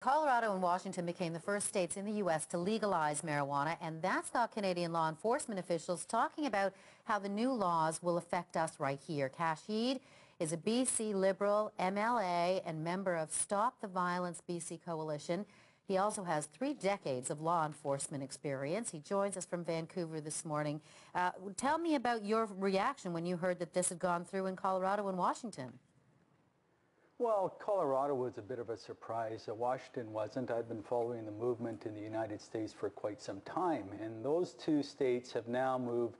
Colorado and Washington became the first states in the U.S. to legalize marijuana, and that's got Canadian law enforcement officials talking about how the new laws will affect us right here. Kash Heed is a BC Liberal MLA and member of Stop the Violence BC Coalition. He also has 3 decades of law enforcement experience. He joins us from Vancouver this morning. Tell me about your reaction when you heard that this had gone through in Colorado and Washington. Well, Colorado was a bit of a surprise. Washington wasn't. I've been following the movement in the United States for quite some time, and those 2 states have now moved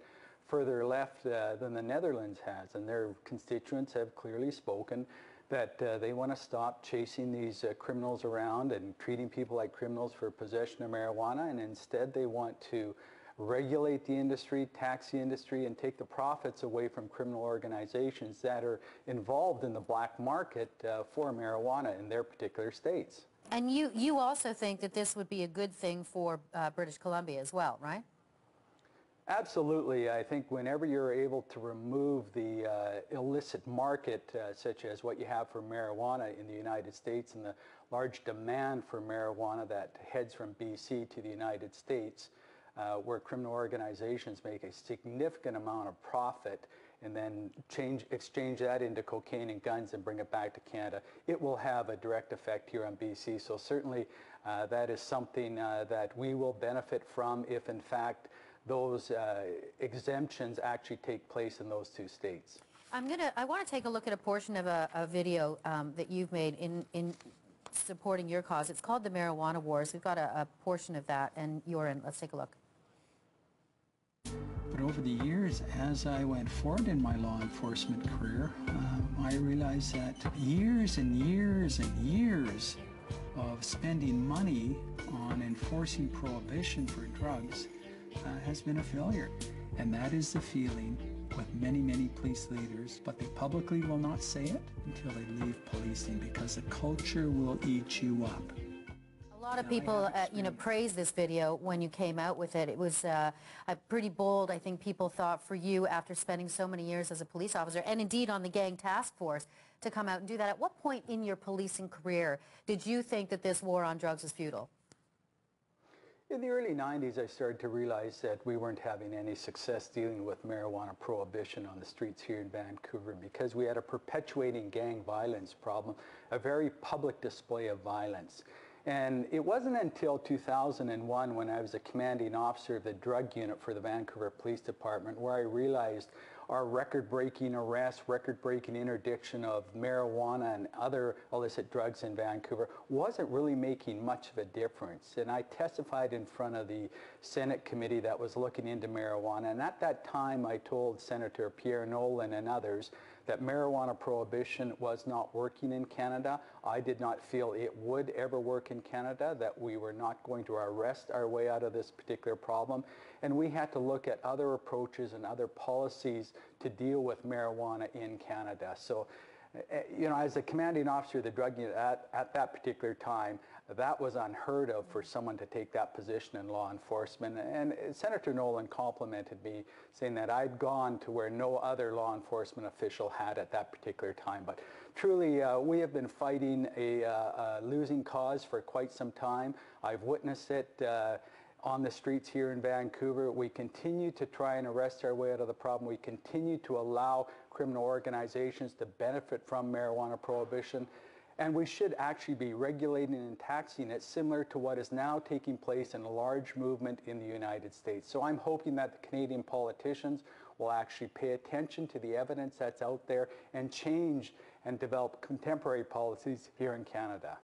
further left than the Netherlands has, and their constituents have clearly spoken that they want to stop chasing these criminals around and treating people like criminals for possession of marijuana, and instead they want to regulate the industry, tax the industry, and take the profits away from criminal organizations that are involved in the black market for marijuana in their particular states. And you also think that this would be a good thing for British Columbia as well, right? Absolutely. I think whenever you're able to remove the illicit market, such as what you have for marijuana in the United States and the large demand for marijuana that heads from BC to the United States, where criminal organizations make a significant amount of profit and then exchange that into cocaine and guns and bring it back to Canada, it will have a direct effect here on BC. So certainly that is something that we will benefit from if in fact those exemptions actually take place in those 2 states. I want to take a look at a portion of a video that you've made in supporting your cause. It's called the Marijuana Wars. We've got a portion of that, and you're in. Let's take a look. But over the years, as I went forward in my law enforcement career, I realized that years and years and years of spending money on enforcing prohibition for drugs has been a failure. And that is the feeling with many, many police leaders, but they publicly will not say it until they leave policing, because the culture will eat you up. A lot of people, praised this video when you came out with it. It was pretty bold, I think people thought, for you after spending so many years as a police officer, and indeed on the gang task force, to come out and do that. At what point in your policing career did you think that this war on drugs was futile? In the early 90s, I started to realize that we weren't having any success dealing with marijuana prohibition on the streets here in Vancouver, because we had a perpetuating gang violence problem, a very public display of violence. And it wasn't until 2001, when I was a commanding officer of the drug unit for the Vancouver Police Department, where I realized our record-breaking arrests, record-breaking interdiction of marijuana and other illicit drugs in Vancouver wasn't really making much of a difference. And I testified in front of the Senate committee that was looking into marijuana, and at that time I told Senator Pierre Nolan and others that marijuana prohibition was not working in Canada. I did not feel it would ever work in Canada, that we were not going to arrest our way out of this particular problem, and we had to look at other approaches and other policies to deal with marijuana in Canada. So, as a commanding officer of the drug unit at that particular time, that was unheard of for someone to take that position in law enforcement. And Senator Nolan complimented me, saying that I'd gone to where no other law enforcement official had at that particular time. But truly, we have been fighting a losing cause for quite some time. I've witnessed it on the streets here in Vancouver. We continue to try and arrest our way out of the problem. We continue to allow criminal organizations to benefit from marijuana prohibition. And we should actually be regulating and taxing it, similar to what is now taking place in a large movement in the United States. So I'm hoping that the Canadian politicians will actually pay attention to the evidence that's out there and change and develop contemporary policies here in Canada.